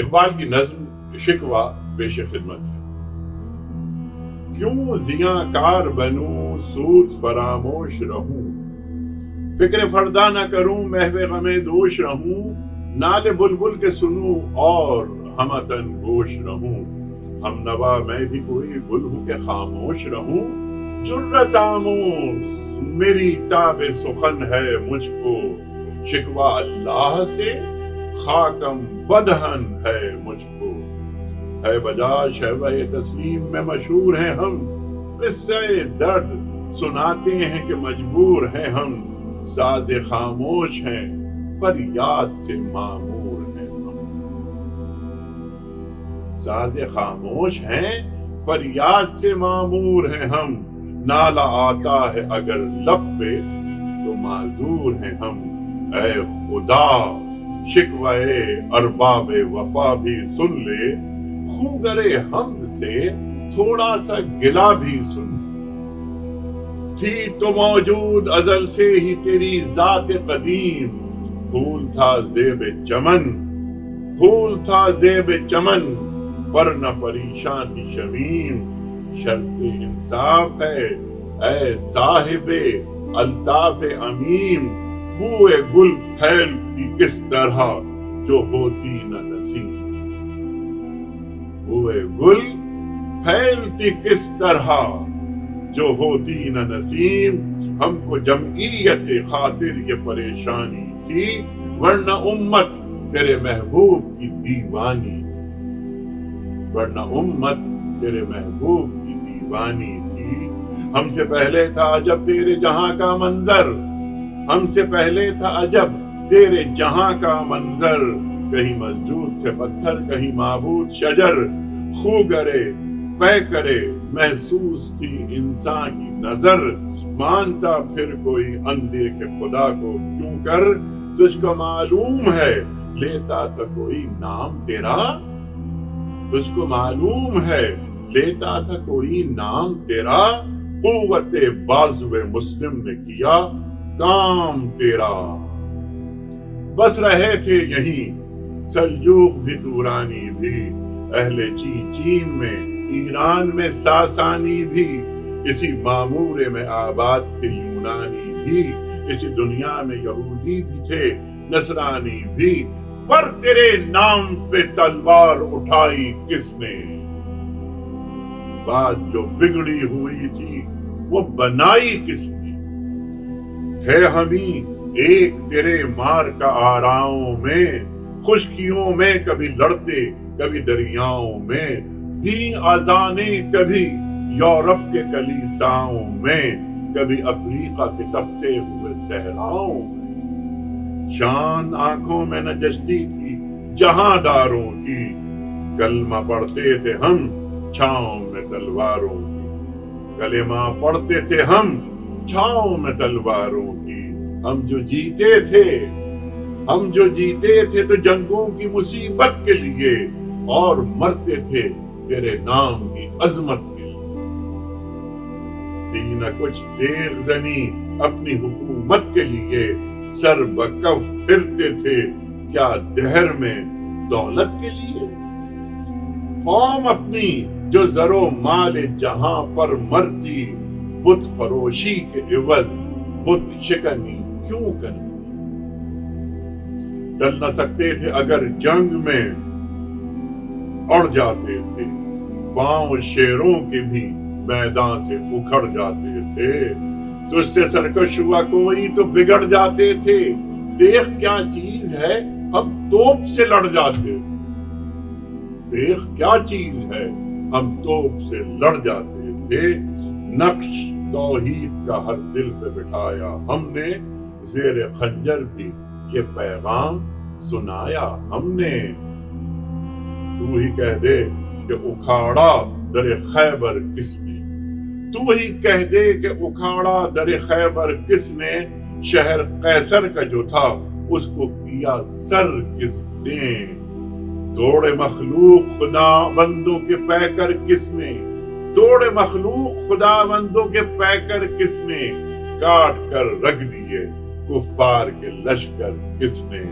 اقبال کی نظم شکوہ پیش خدمت ہے۔ کیوں زیاں کار بنوں سود فراموش رہوں، فکر فردا نہ کروں محو غم دوش رہوں، نال بلبل کے سنوں اور ہمتن گوش رہوں، ہم نوا میں بھی کوئی گل ہوں کہ خاموش رہوں، جرت آموز میری تاب سخن ہے مجھ کو، شکوہ اللہ سے خاکم بدہن ہے مجھ کو، ہے بجا شہوہ تسلیم میں مشہور ہیں ہم، قصہ درد سناتے ہیں کہ مجبور ہیں ہم، ساز خاموش ہیں پر یاد سے معمور ہیں ہم، ساز خاموش ہیں پر یاد سے معمور ہیں ہم، نالا آتا ہے اگر لب پہ تو معذور ہیں ہم، اے خدا شکوہ ارباب وفا بھی سن لے، خوگرے حمد سے تھوڑا سا گلا بھی سن، تھی تو موجود ازل سے ہی تیری ذات قدیم، پھول تھا زیب چمن، پھول تھا زیب چمن پر نہ پریشانی شمیم، شرط انصاف ہے اے صاحب الطاف امیم، بوئے گل پھیلتی کس طرح جو ہوتی نہ نسیم، بوئے گل پھیلتی کس طرح جو ہوتی نہ نسیم، ہم کو جمعیت خاطر یہ پریشانی تھی، ورنہ امت تیرے محبوب کی دیوانی تھی، ورنہ امت تیرے محبوب کی دیوانی تھی، ہم سے پہلے تھا عجب تیرے جہاں کا منظر، ہم سے پہلے تھا عجب تیرے جہاں کا منظر، کہیں مسجود تھے پتھر کہیں معبود شجر، خوگرے پے کرے محسوس تھی انسان کی نظر، مانتا پھر کوئی اندھے کے خدا کو کیوں کر، تجھ کو معلوم ہے لیتا تھا کوئی نام تیرا، تجھ کو معلوم ہے لیتا تھا کوئی نام تیرا، قوت بازو مسلم نے کیا کام تیرا، بس رہے تھے یہیں سلجوق بھی تورانی بھی، اہل چین میں ایران میں ساسانی بھی، اسی معمورے میں آباد تھے یونانی بھی، اسی دنیا میں یہودی بھی تھے نصرانی بھی، پر تیرے نام پہ تلوار اٹھائی کس نے، بات جو بگڑی ہوئی تھی وہ بنائی کس نے، تھے ہمیں ایک تیرے مار کا آراؤں میں، خشکیوں میں کبھی لڑتے کبھی دریاؤں میں، دی اذانیں کبھی یورپ کے کلیساؤں میں، کبھی افریقہ کے تپتے ہوئے صحراؤں میں، شان آنکھوں میں نہ جچتی تھی جہاں داروں کی، کلمہ پڑھتے تھے ہم چھاؤں میں تلواروں کی، کلمہ پڑھتے تھے ہم چھاؤں میں تلواروں کی، ہم جو جیتے تھے تو جنگوں کی مصیبت کے لیے، اور مرتے تھے تیرے نام کی عظمت کے لیے، تھی نہ کچھ دیر زنی اپنی حکومت کے لیے، سر بکف پھرتے تھے کیا دہر میں دولت کے لیے، قوم اپنی جو زر و مال جہاں پر مرتی، بت فروشی کے عوض بت شکنی کیوں کرتی، ڈل نہ سکتے تھے اگر جنگ میں اڑ جاتے تھے، پاؤں شیروں کے بھی میدان سے اکھڑ جاتے تھے، تجھ سے سرکش ہوا کوئی تو بگڑ جاتے تھے، دیکھ کیا چیز ہے ہم توپ سے لڑ جاتے تھے، دیکھ کیا چیز ہے ہم توپ سے لڑ جاتے تھے، نقش توحید کا ہر دل پہ بٹھایا ہم نے، زیر خنجر بھی یہ پیغام سنایا ہم نے، تو ہی کہہ دے کہ اکھاڑا در خیبر کس نے، تو ہی کہہ دے کہ اکھاڑا در خیبر کس نے، شہر قیصر کا جو تھا اس کو کیا سر کس نے، توڑے مخلوق خدا بندوں کے پیکر کس نے، توڑے مخلوق خدا بندوں کے پیکر کس نے، کاٹ کر رکھ دیے کفار کے لشکر کس نے،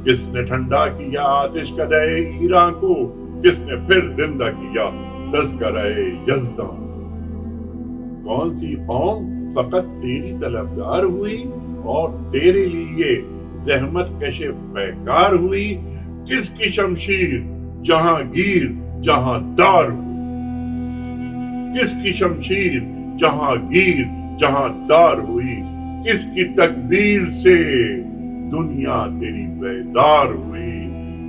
کس نے ٹھنڈا کیا آتش کدے ایران کو، کس نے پھر زندہ کیا تذکرہ یزداں؟ کون سی قوم فقط تیری طلبگار ہوئی اور تیرے لیے زحمت کش بیکار ہوئی؟ کس کی شمشیر جہاں گیر جہاں دار ہوئی؟ کس کی شمشیر جہاں گیر جہاں دار ہوئی؟ کس کی تکبیر سے دنیا تیری بیدار ہوئی؟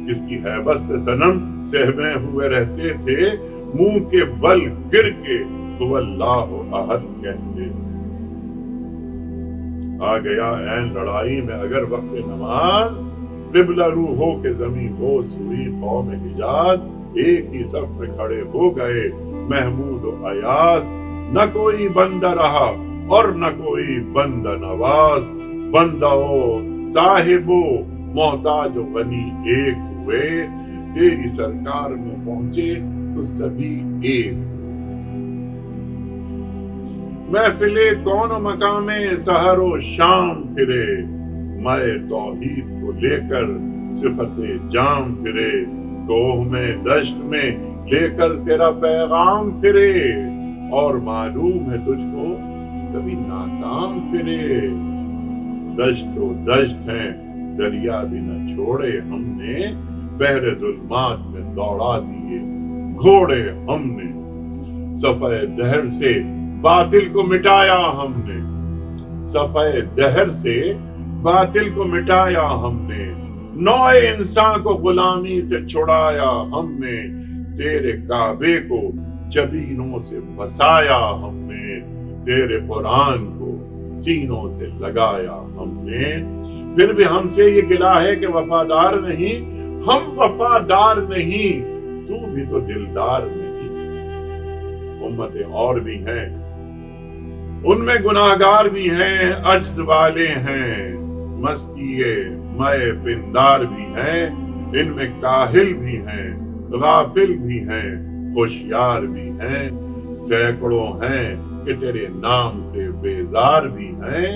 کس کی ہیبت سے صنم سہمے ہوئے رہتے تھے، منہ کے بل گر کے تو اللہ احد کہتے؟ آ گیا این لڑائی میں اگر وقت نماز، قبلہ روح ہو کے زمین بوس ہوئی قوم حجاز، ایک ہی صف میں کھڑے ہو گئے محمود و ایاز، نہ کوئی بندہ رہا اور نہ کوئی بندہ نواز، بندہ و صاحب و محتاج و غنی ایک ہوئے، تیری سرکار میں پہنچے تو سبھی ایک۔ محفل کون و مقام سحر و شام پھرے، مائے توحید کو لے کر صفت جام پھرے، کوہ میں دشت میں لے کر تیرا پیغام پھرے، اور معلوم ہے تجھ کو کبھی ناکام پھرے۔ دشت و دشت ہیں دریا بھی نہ چھوڑے ہم نے، بحر ظلمات میں دوڑا دیے گھوڑے ہم نے، صفحہ دہر سے باطل کو مٹایا ہم نے، صفحہ دہر سے باطل کو مٹایا ہم نے، نوع انسان کو غلامی سے چھڑایا ہم نے، تیرے کعبے کو جبینوں سے بسایا ہم نے، تیرے قرآن کو سینوں سے لگایا ہم نے۔ پھر بھی ہم سے یہ گلہ ہے کہ وفادار نہیں، ہم وفادار نہیں، تو بھی تو دلدار نہیں۔ امتیں اور بھی ہیں، ان میں گناہگار بھی ہیں، عجز والے ہیں، مستیے مئے پندار بھی ہیں، ان میں کاہل بھی ہیں، غافل بھی ہیں، ہوشیار بھی ہیں، سینکڑوں ہیں کہ تیرے نام سے بیزار بھی ہیں،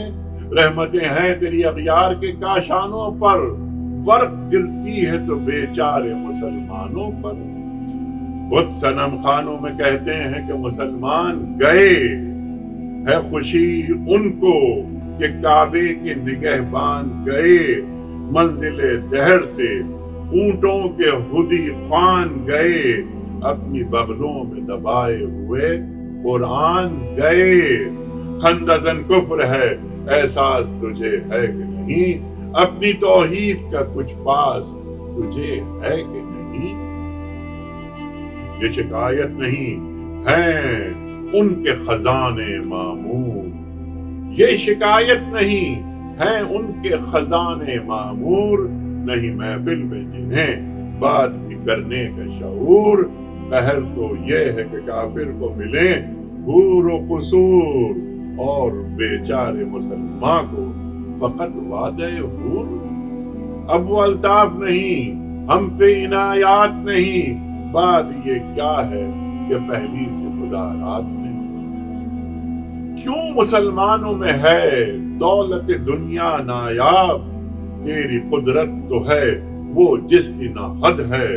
رحمتیں ہیں تیری اغیار کے کاشانوں پر، برق گرتی ہے تو بیچارے مسلمانوں پر۔ بت صنم خانوں میں کہتے ہیں کہ مسلمان گئے، ہے خوشی ان کو کہ کعبے کے نگہبان گئے، منزل دہر سے اونٹوں کے ہدی خوان گئے، اپنی بغلوں میں دبائے ہوئے قرآن گئے۔ خندزن کفر ہے احساس تجھے ہے کہ نہیں، اپنی توحید کا کچھ پاس تجھے ہے کہ نہیں؟ یہ شکایت نہیں ہیں ان کے خزانے معمور، یہ شکایت نہیں ہیں ان کے خزانے معمور، نہیں محفل میں جنہیں بات بھی کرنے کا شعور، قہر تو یہ ہے کہ کافر کو ملے حور و قصور، اور بیچارے مسلمان کو فقط وعدہ حور۔ اب وہ الطاف نہیں، ہم پہ عنایات نہیں، بات یہ کیا ہے کہ پہلی سے خدا رات نہیں۔ کیوں مسلمانوں میں ہے دولت دنیا نایاب، تیری قدرت تو ہے وہ جس کی نہ حد ہے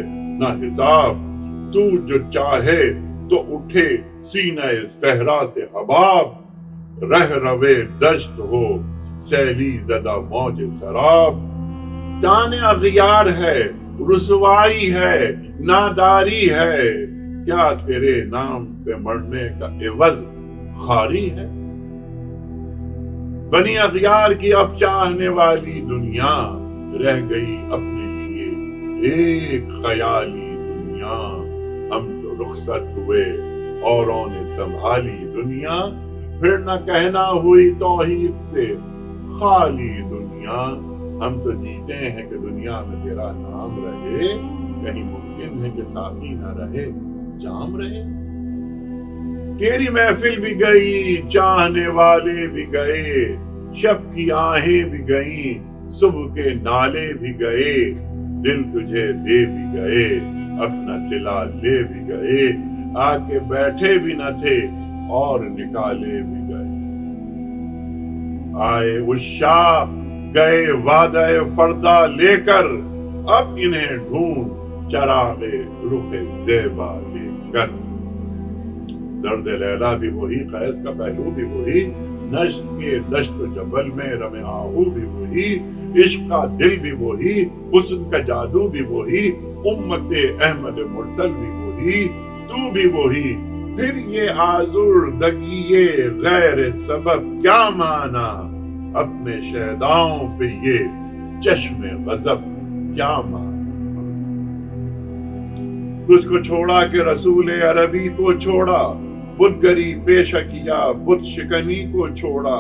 نہ حساب، تو جو چاہے تو اٹھے سینہ صحرا سے حباب، رہ روے دشت ہو سیلی زدہ موج سراب، دان اغیار ہے رسوائی ہے ناداری ہے، کیا تیرے نام پہ مرنے کا عوض خاری ہے؟ بنی اغیار کی اب چاہنے والی دنیا، رہ گئی اپنے لیے ایک خیالی دنیا، ہم تو رخصت ہوئے اوروں نے سنبھالی دنیا، پھر نہ کہنا ہوئی توحید سے خالی دنیا، ہم تو جیتے ہیں کہ دنیا میں تیرا نام رہے، کہیں ممکن ہے کہ ساقی نہ رہے جام رہے۔ تیری محفل بھی گئی، چاہنے والے بھی گئے، شب کی آہیں بھی گئیں، صبح کے نالے بھی گئے، دل تجھے دے بھی گئے، اپنا صلہ لے بھی گئے، آ کے بیٹھے بھی نہ تھے اور نکالے بھی گئے۔ آئے عشاق گئے وعدہ فردہ لے کر، اب انہیں ڈھونڈ چراغ رخ زیبا لے کر۔ درد لیلا بھی وہی، قیس کا پہلو بھی وہی، نشت کے دشت و جبل میں رمے آہو بھی وہی، عشق کا دل بھی وہی، حسن کا جادو بھی وہی، امت احمد مرسل بھی وہی، تو بھی وہی۔ پھر یہ آزردگی غیر سبب کیا مانا، اپنے شہداؤں پہ یہ چشم غضب کیا مانا۔ تجھ کو چھوڑا کہ رسول عربی کو چھوڑا، بت گری پیشہ کیا بت شکنی کو چھوڑا،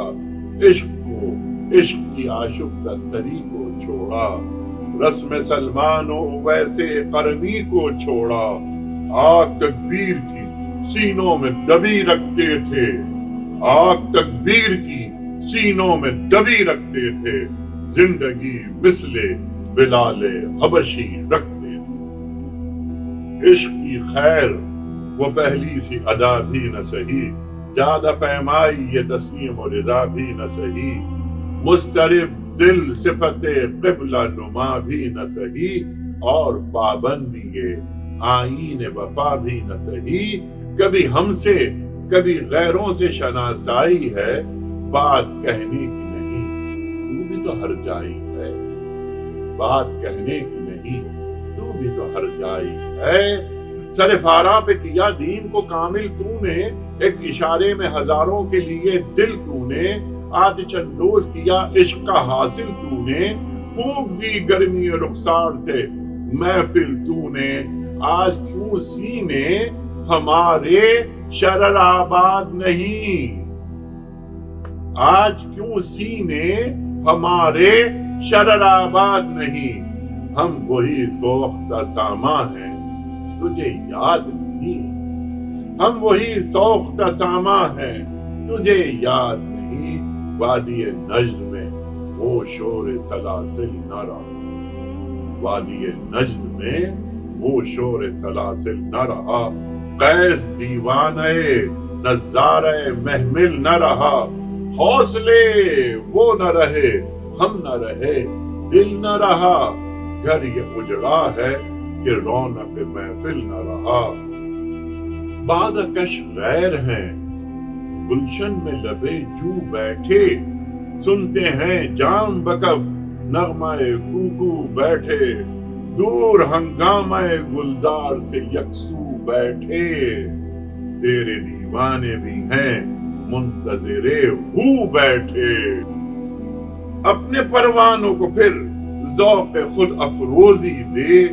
عشق کو عشق کی عاشق سری کو چھوڑا، رسم سلمان و ویسے قرنی کو چھوڑا، آگ تکبیر کی سینوں میں دبی رکھتے تھے، آگ تکبیر کی سینوں میں دبی رکھتے تھے، زندگی مثل بلال حبشی رکھتے تھے۔ عشق کی خیر وہ پہلی سی ادا بھی نہ سہی، زیادہ پیمائی یہ تسلیم و رضا بھی نہ سہی، مضطرب دل صفت قبلہ نما بھی نہ سہی، اور پابندی آئین وفا بھی نہ سہی۔ کبھی ہم سے کبھی غیروں سے شناسائی ہے، بات کہنے کی نہیں تو بھی تو ہر جائی ہے، بات کہنے کی نہیں تو بھی تو ہر جائی ہے۔ سر فارا پہ کیا دین کو کامل تو نے، ایک اشارے میں ہزاروں کے لیے دل تو نے، آج چندوز کیا عشق کا حاصل تو نے، پھونک دی گرمی رخسار سے محفل تو نے، آج کیوں سینے ہمارے شرر آباد نہیں، آج کیوں سینے ہمارے شرر آباد نہیں، ہم وہی سوختہ ساما ہیں تجھے یاد نہیں، ہم وہی سوختہ ساما ہیں تجھے یاد نہیں۔ وادی نجد میں وہ شور سلاسل نہ رہا، وادی نجد میں وہ شور سلاسل نہ رہا، قیس دیوانہ نظارہ محمل نہ رہا، حوصلے وہ نہ رہے ہم نہ رہے دل نہ رہا، گھر یہ اجڑا ہے کہ رونق محفل نہ رہا۔ باد کش غیر ہیں گلشن میں لبے جو بیٹھے، سنتے ہیں جام بکب نغمہ کوکو بیٹھے، دور ہنگامہ گلزار سے یکسو بیٹھے، تیرے دیوانے بھی ہیں منتظرے ہو بیٹھے۔ اپنے پروانوں کو پھر ذوق خود افروزی دے،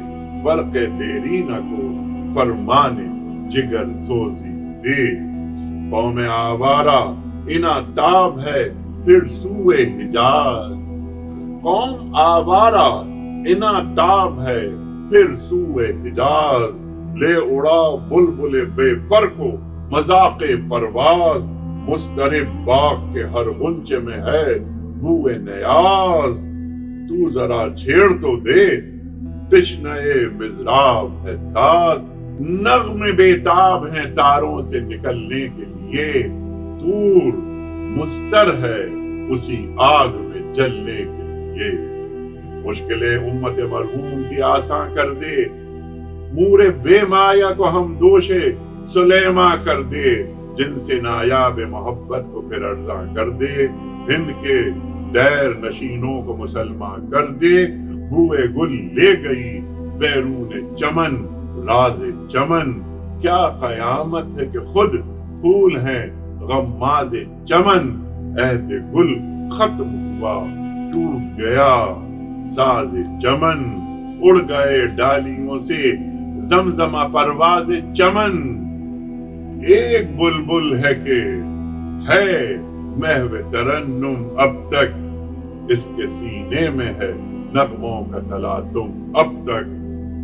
برق دیرینہ کو فرمانے جگر سوزی دے۔ قوم آوارہ انعتاب ہے پھر سوئے حجاز، قوم آوارہ انعتاب ہے پھر سوئے حجاز، لے اڑا بلبل بے پر کو مذاق پرواز، مضطرب باغ کے ہر غنچے میں ہے بوئے نیاز، تو ذرا چھیڑ تو دے تشنہ مضراب ہے ساز، نغمے بیتاب ہیں تاروں سے نکلنے کے لیے، طور مستر ہے اسی آگ میں جلنے کے لیے۔ مشکلیں امت مرحوم کی آسان کر دے، مور بے مایا کو ہم دوشے سلیما کر دے، جن سے نایاب محبت کو پھر ارزاں کر دے، ہند کے دیر نشینوں کو مسلمان کر دے، بوئے گل لے گئی بیرون چمن راز چمن، کیا قیامت ہے کہ خود پھول ہیں غماز چمن، عہد گل ختم ہوا ٹوٹ گیا ساز چمن، اڑ گئے ڈالیوں سے زمزمہ پرواز چمن، ایک بلبل ہے کہ ہے محو ترنم اب تک، اس کے سینے میں ہے نغموں کا تلاطم اب تک،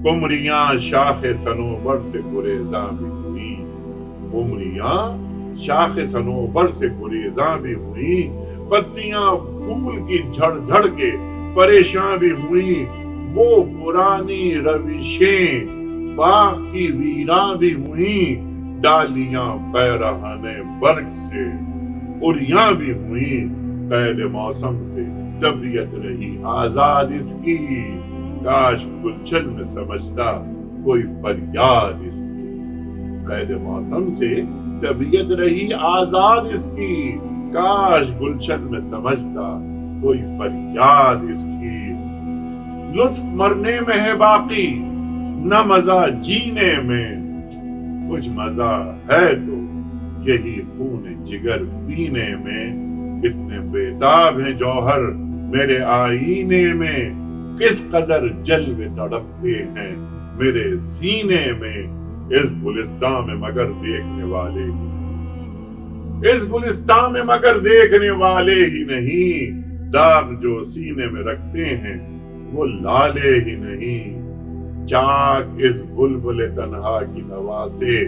قمریاں شاخ صنوبر سے گریزاں بھی ہوئی، قمریاں شاخ صنوبر سے گریزاں بھی ہوئی، پتیاں پھول کی جھڑ جھڑ کے پریشاں بھی ہوئی، وہ پرانی روشیں باغ کی ویراں بھی ہوئیں، ڈالیاں پیرہن برگ سے اریاں بھی ہوئیں، قید موسم سے طبیعت رہی آزاد اس کی، کاش گلشن میں سمجھتا کوئی فریاد اس کی، قید موسم سے طبیعت رہی آزاد اس کی، کاش گلشن میں سمجھتا کوئی فریاد اس کی۔ لطف مرنے میں ہے باقی نہ مزہ جینے میں، کچھ مزہ ہے تو یہی خون جگر پینے میں، کتنے بیتاب ہیں جوہر میرے آئینے میں، کس قدر جلوے تڑپتے ہیں میرے سینے میں، اس گلستان میں مگر دیکھنے والے ہی، اس گلستان میں مگر دیکھنے والے ہی نہیں، داغ جو سینے میں رکھتے ہیں وہ لالے ہی نہیں، چاک اس بلبل تنہا کی نوا سے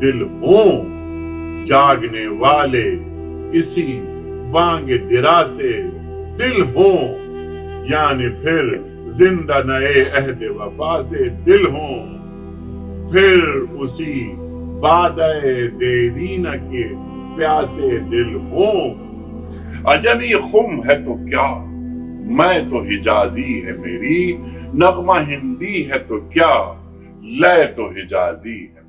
دل ہوں، جاگنے والے اسی بانگ درا سے دل ہوں، یعنی پھر زندہ نئے عہد وفا سے دل ہوں، پھر اسی بادہ دیرینہ کے پیاسے دل ہوں۔ عجمی خم ہے تو کیا میں تو حجازی ہے میری، نغمہ ہندی ہے تو کیا لے تو حجازی ہے۔